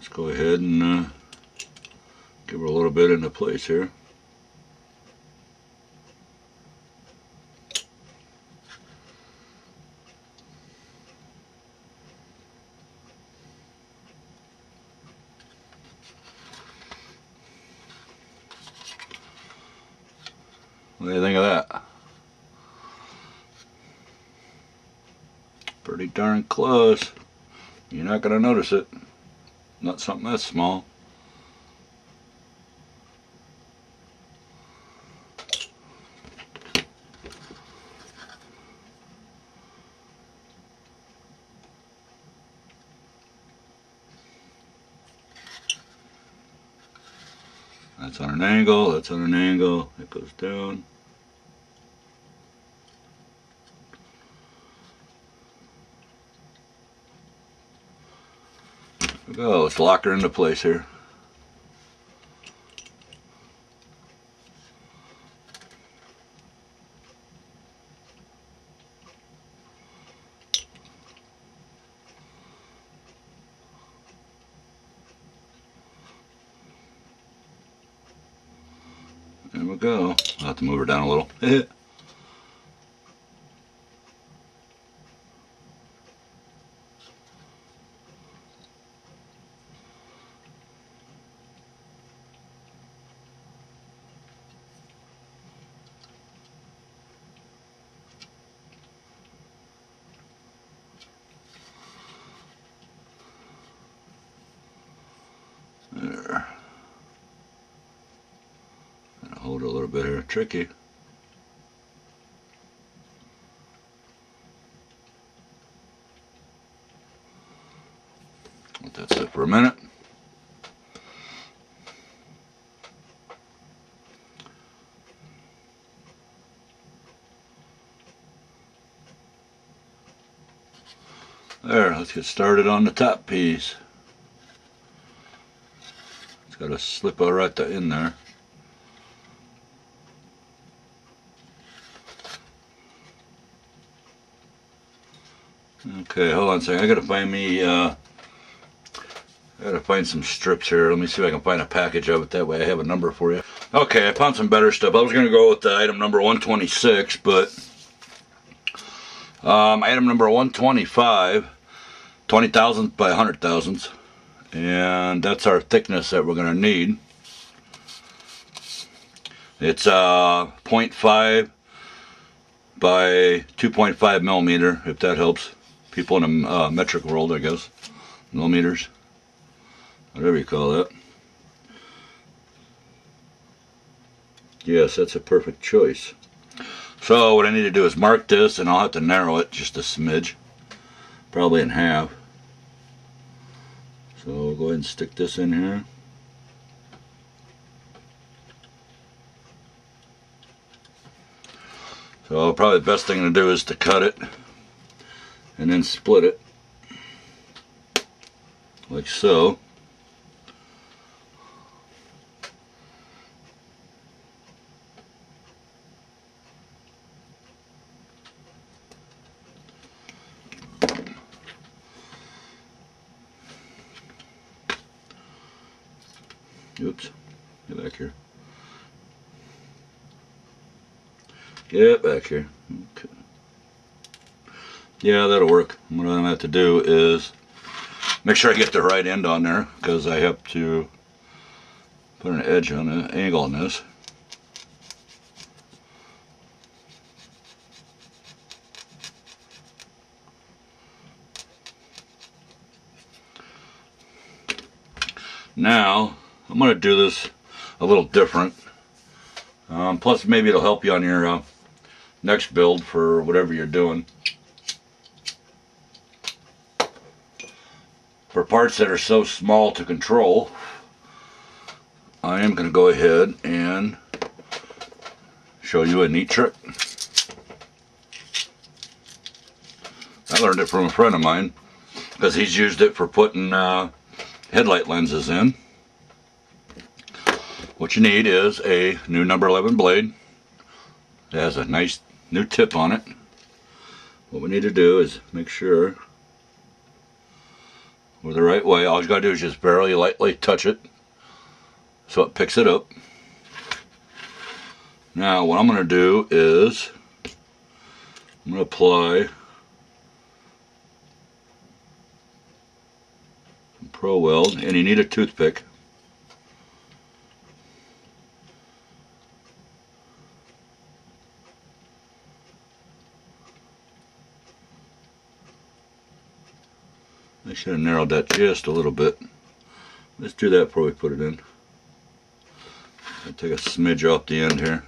Let's go ahead and give her a little bit into place here. What do you think of that? Pretty darn close. You're not going to notice it. Not something that's small. That's on an angle, that's on an angle, it goes down. There we go, let's lock her into place here. There we go. I'll have to move her down a little. There hold it a little bit here. Tricky. Let that sit for a minute. There, let's get started on the top piece. It's got to slip out right in there. Okay, hold on a second. I gotta find me, I gotta find some strips here. Let me see if I can find a package of it. That way I have a number for you. Okay, I found some better stuff. I was gonna go with the item number 126, but item number 125, 20 thousandths by 100 thousandths, and that's our thickness that we're gonna need. It's 0.5 by 2.5 millimeter, if that helps people in the metric world, I guess. Millimeters, whatever you call that. Yes, that's a perfect choice. So what I need to do is mark this, and I'll have to narrow it just a smidge, probably in half. So we'll go ahead and stick this in here. So probably the best thing to do is to cut it and then split it like so. Oops, get back here. Get back here. Okay. Yeah, that'll work. What I'm going to have to do is make sure I get the right end on there, because I have to put an edge on an angle on this. Now, I'm going to do this a little different. Plus, maybe it'll help you on your next build for whatever you're doing. For parts that are so small to control, I am going to go ahead and show you a neat trick. I learned it from a friend of mine, because he's used it for putting headlight lenses in. What you need is a new number 11 blade. It has a nice new tip on it. What we need to do is make sure Or the right way. All you gotta do is just barely lightly touch it so it picks it up. Now what I'm gonna do is I'm gonna apply some Pro Weld, and you need a toothpick. I should have narrowed that just a little bit. Let's do that before we put it in. I'll take a smidge off the end here.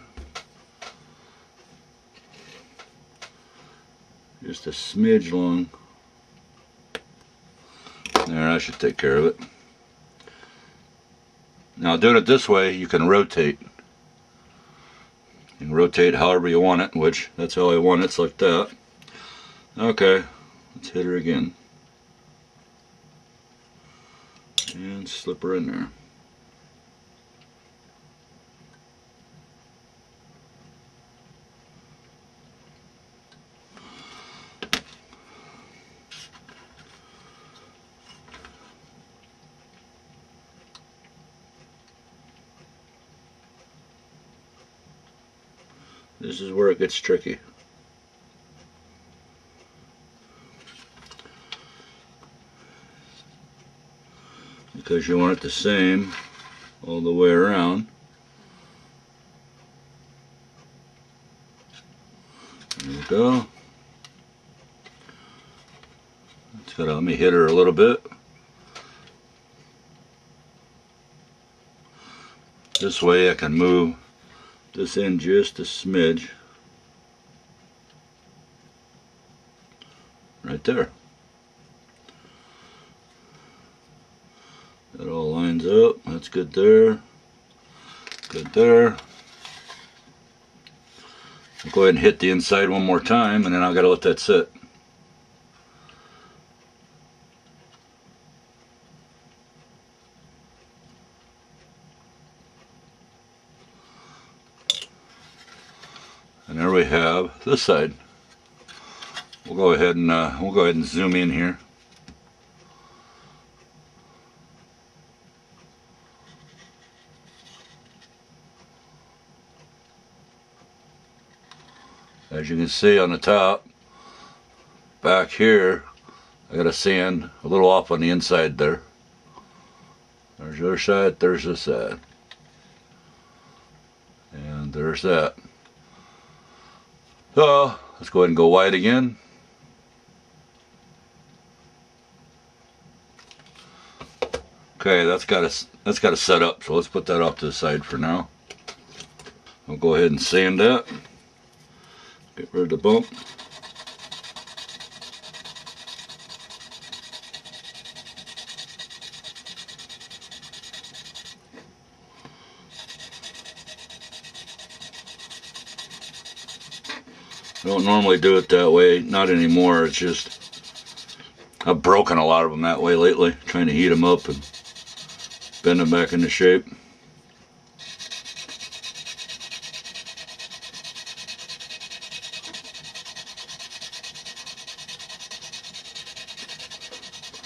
Just a smidge long. There, I should take care of it. Now doing it this way, you can rotate. You can rotate however you want it, which that's how I want it, it's like that. Okay, let's hit her again. And slip her in there. This is where it gets tricky. Because you want it the same all the way around. There we go. It's gotta let me hit her a little bit. This way I can move this in just a smidge. Right there. That all lines up. That's good there. Good there. I'll go ahead and hit the inside one more time, and then I've got to let that sit. And there we have this side. We'll go ahead and zoom in here. As you can see on the top, back here, I got a sand a little off on the inside there. There's the other side, there's this side. And there's that. So, let's go ahead and go wide again. Okay, that's got to set up, so let's put that off to the side for now. I'll go ahead and sand that. Get rid of the bump. I don't normally do it that way, not anymore. It's just I've broken a lot of them that way lately, trying to heat them up and bend them back into shape.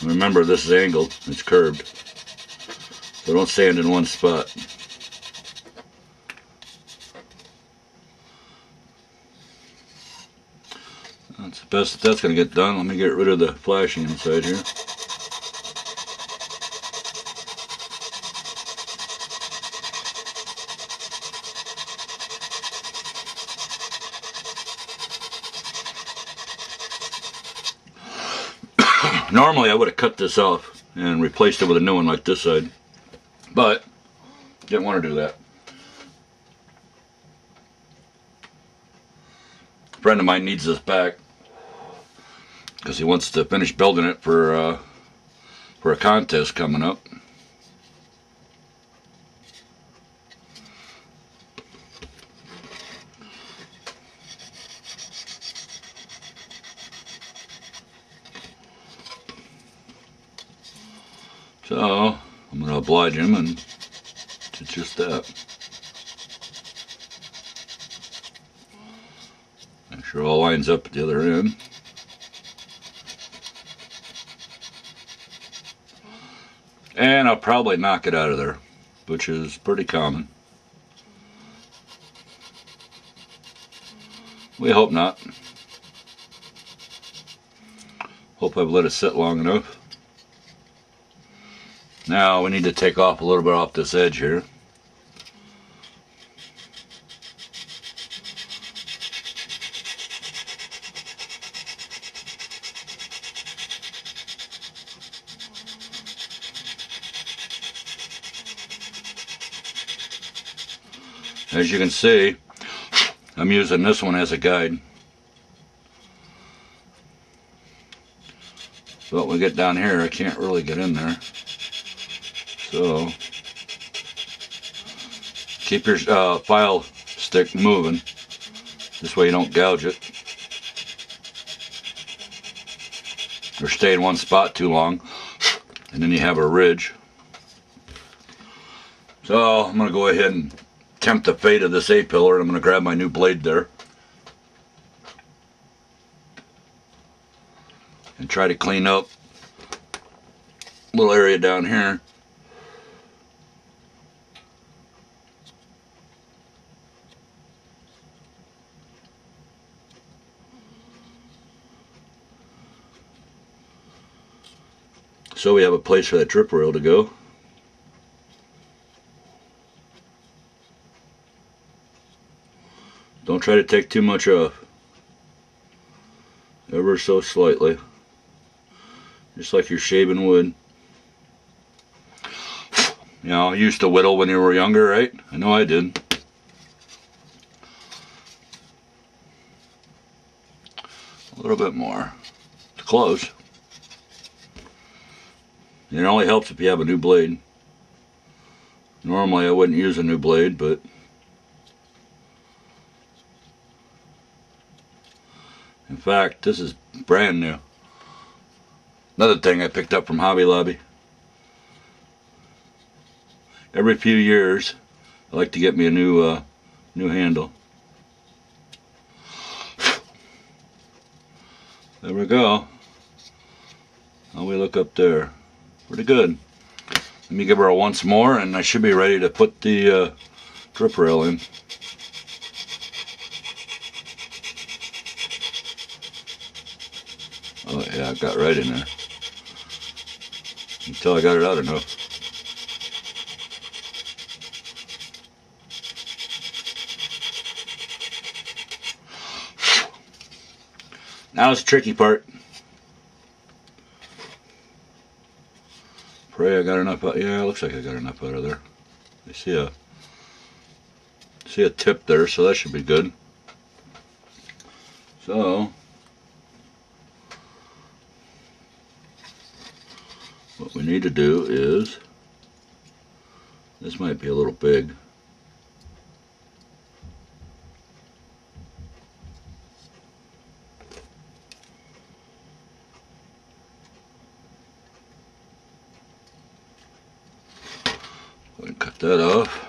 Remember, this is angled, it's curved, so don't sand in one spot. That's the best that's going to get done. Let me get rid of the flashing inside here. Normally I would have cut this off and replaced it with a new one like this side, but didn't want to do that. A friend of mine needs this back because he wants to finish building it for a contest coming up. So I'm going to oblige him and to just that. Make sure it all lines up at the other end. And I'll probably knock it out of there, which is pretty common. We hope not. Hope I've let it sit long enough. Now we need to take off a little bit off this edge here. As you can see, I'm using this one as a guide. But when we get down here, I can't really get in there. So, keep your file stick moving. This way you don't gouge it. Or stay in one spot too long. And then you have a ridge. So, I'm going to go ahead and tempt the fate of this A-pillar. I'm going to grab my new blade there. And try to clean up a little area down here. So we have a place for that drip rail to go. Don't try to take too much off. Ever so slightly. Just like you're shaving wood. You know, you used to whittle when you were younger, right? I know I did. A little bit more. It's close. It only helps if you have a new blade. Normally I wouldn't use a new blade, but in fact, this is brand new. Another thing I picked up from Hobby Lobby. Every few years, I like to get me a new handle. There we go. Now we look up there. Pretty good. Let me give her a once more, and I should be ready to put the drip rail in. Oh yeah, I got right in there. Until I got it out enough. Now it's the tricky part. Pray I got enough out. Yeah, it looks like I got enough out of there. I see a tip there, so that should be good. So what we need to do is, this might be a little big. Go ahead and cut that off.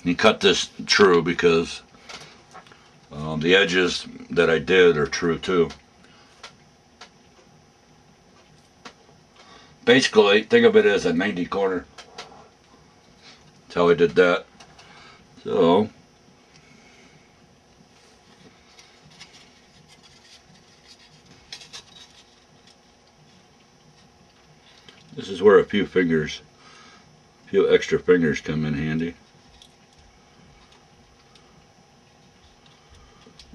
You cut this true because the edges that I did are true too. Basically, think of it as a 90 corner. That's how I did that. So, this is where a few extra fingers come in handy.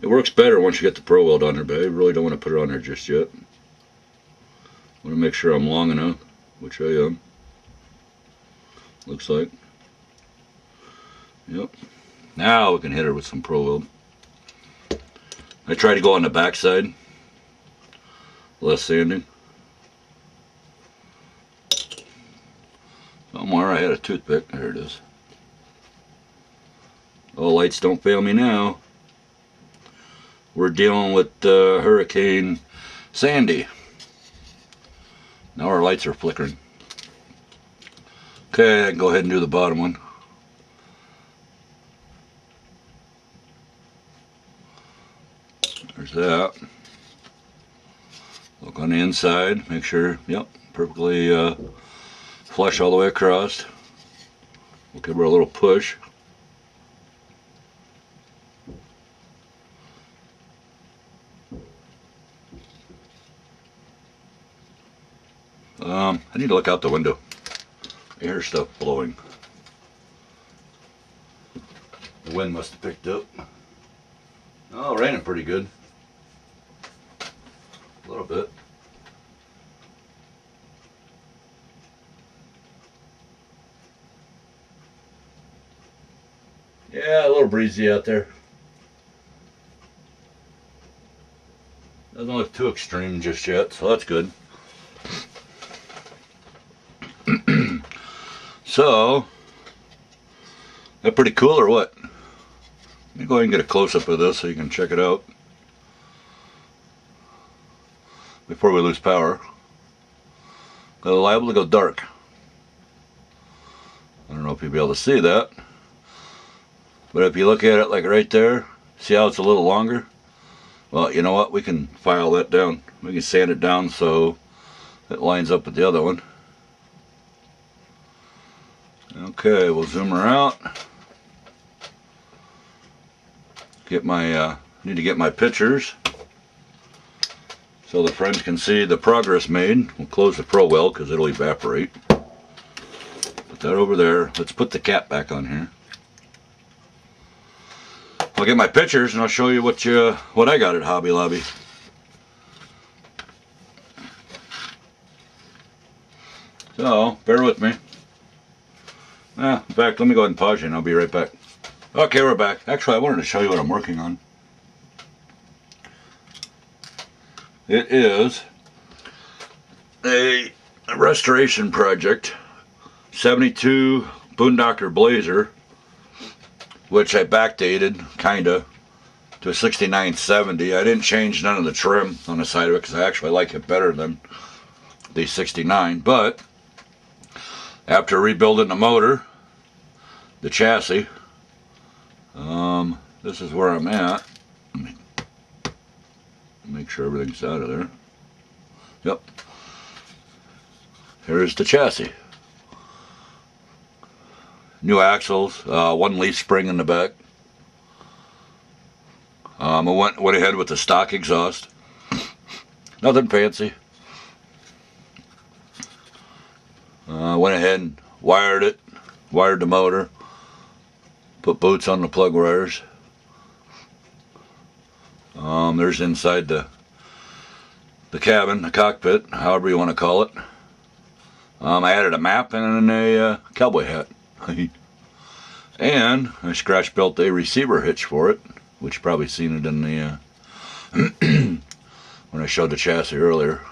It works better once you get the Pro Weld on there, but I really don't want to put it on there just yet. I want to make sure I'm long enough, which I am. Looks like. Yep. Now we can hit her with some Pro Weld. I try to go on the back side. Less sanding. Somewhere I had a toothpick. There it is. Oh, lights don't fail me now. We're dealing with Hurricane Sandy. Now our lights are flickering. Okay, I can go ahead and do the bottom one. There's that. Look on the inside, make sure, yep, perfectly flush all the way across. We'll give her a little push. I need to look out the window. I hear stuff blowing. The wind must have picked up. Oh, raining pretty good. A little bit. Yeah, a little breezy out there. Doesn't look too extreme just yet, so that's good. So, that pretty cool or what? Let me go ahead and get a close-up of this so you can check it out before we lose power. They're liable to go dark. I don't know if you'll be able to see that, but if you look at it like right there, see how it's a little longer? Well, you know what? We can file that down. We can sand it down so it lines up with the other one. Okay, we'll zoom her out. Get my, need to get my pictures so the friends can see the progress made. We'll close the Pro Well because it'll evaporate. Put that over there. Let's put the cap back on here. I'll get my pictures and I'll show you what I got at Hobby Lobby. So, bear with me. In fact, let me go ahead and pause you and I'll be right back. Okay, we're back. Actually, I wanted to show you what I'm working on. It is a restoration project, 72 Boondocker Blazer, which I backdated, kinda, to a 6970. I didn't change none of the trim on the side of it because I actually like it better than the 69, but after rebuilding the motor, the chassis, this is where I'm at. Let me make sure everything's out of there. Yep. Here's the chassis. New axles, one leaf spring in the back. I went ahead with the stock exhaust. Nothing fancy. Went ahead and wired it, wired the motor, put boots on the plug wires. There's inside the cabin, the cockpit, however you want to call it. I added a map and a cowboy hat. And I scratch built a receiver hitch for it, which you probably seen it in the when I showed the chassis earlier.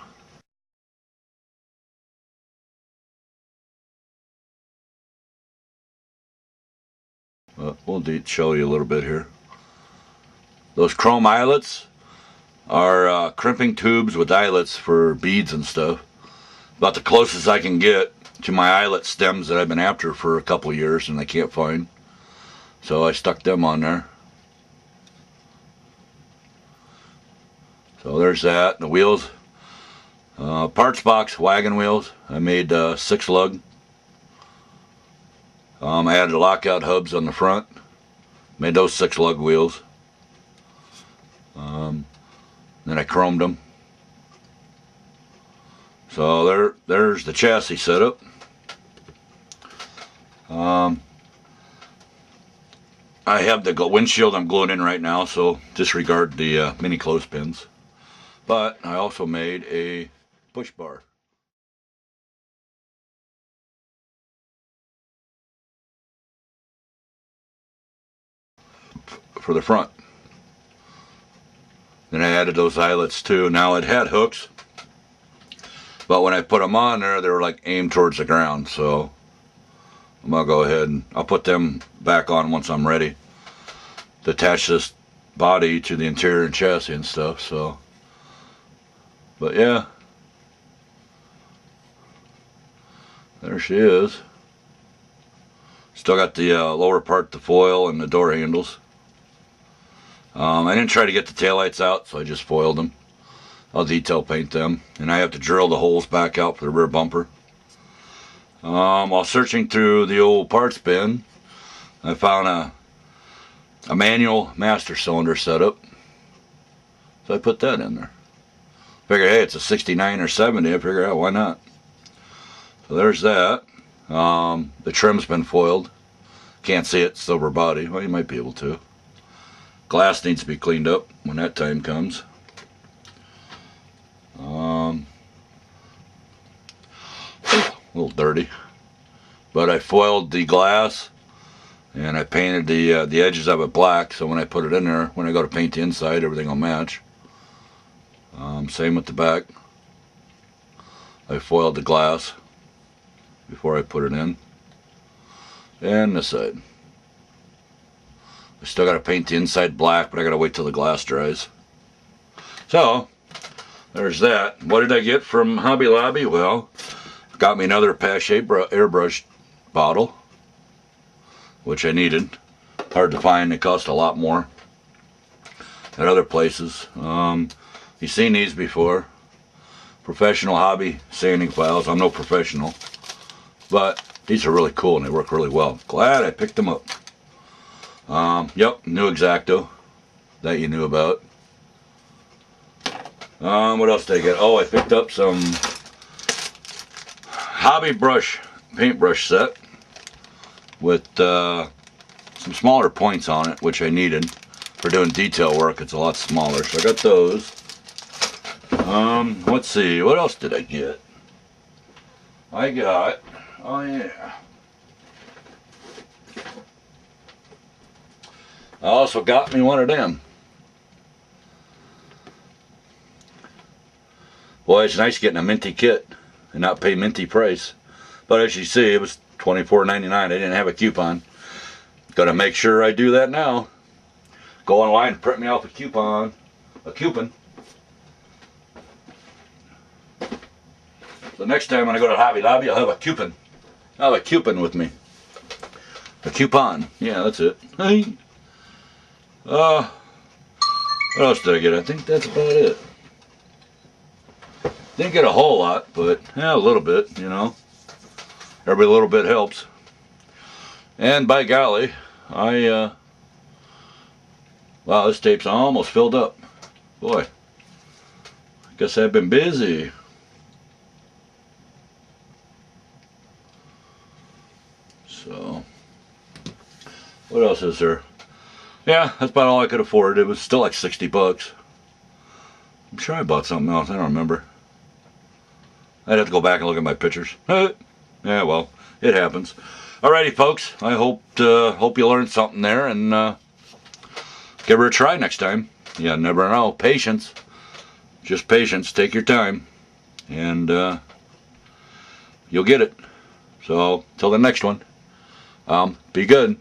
We'll show you a little bit here. Those chrome eyelets are crimping tubes with eyelets for beads and stuff. About the closest I can get to my eyelet stems that I've been after for a couple years and I can't find. So I stuck them on there. So there's that. The wheels, parts box wagon wheels. I made 6 lug. I added lockout hubs on the front. Made those 6 lug wheels. Then I chromed them. So there's the chassis setup. I have the windshield I'm gluing in right now, so disregard the mini clothespins. But I also made a push bar. For the front. Then I added those eyelets too. Now it had hooks, but when I put them on there, they were like aimed towards the ground. So I'm gonna go ahead and I'll put them back on once I'm ready to attach this body to the interior and chassis and stuff. So, but yeah, there she is. Still got the lower part, the foil and the door handles. I didn't try to get the taillights out, so I just foiled them. I'll detail paint them, and I have to drill the holes back out for the rear bumper. While searching through the old parts bin, I found a manual master cylinder setup, so I put that in there. Figured, hey, it's a 69 or 70. I figured out, why not? So there's that. The trim's been foiled. Can't see it, silver body. Well, you might be able to. Glass needs to be cleaned up when that time comes. A little dirty, but I foiled the glass and I painted the edges of it black, so when I put it in there, when I go to paint the inside, everything will match. Same with the back. I foiled the glass before I put it in, and this side. I still got to paint the inside black, but I got to wait till the glass dries. So there's that. What did I get from Hobby Lobby? Well, got me another Pache airbrush bottle, which I needed. Hard to find. They cost a lot more at other places. You've seen these before. Professional hobby sanding files. I'm no professional, but these are really cool and they work really well. Glad I picked them up. Yep, new X-Acto that you knew about. What else did I get? Oh, I picked up some hobby brush paintbrush set with some smaller points on it, which I needed for doing detail work. It's a lot smaller, so I got those. Let's see, what else did I get? I got, oh yeah, I also got me one of them. Boy, it's nice getting a minty kit and not pay minty price. But as you see, it was $24.99. I didn't have a coupon. Gotta make sure I do that now. Go online and print me off a coupon. So next time when I go to Hobby Lobby, I'll have a coupon. I'll have a coupon with me. A coupon. Yeah, that's it. Hey. What else did I get? I think that's about it. Didn't get a whole lot, but yeah, a little bit, you know. Every little bit helps. And by golly, wow, this tape's almost filled up. Boy, I guess I've been busy. So, what else is there? Yeah, that's about all I could afford. It was still like 60 bucks. I'm sure I bought something else. I don't remember. I'd have to go back and look at my pictures. Yeah, well, it happens. Alrighty, folks. I hope you learned something there, and give her a try next time. You never know. Patience. Just patience. Take your time, and you'll get it. So, till the next one, be good.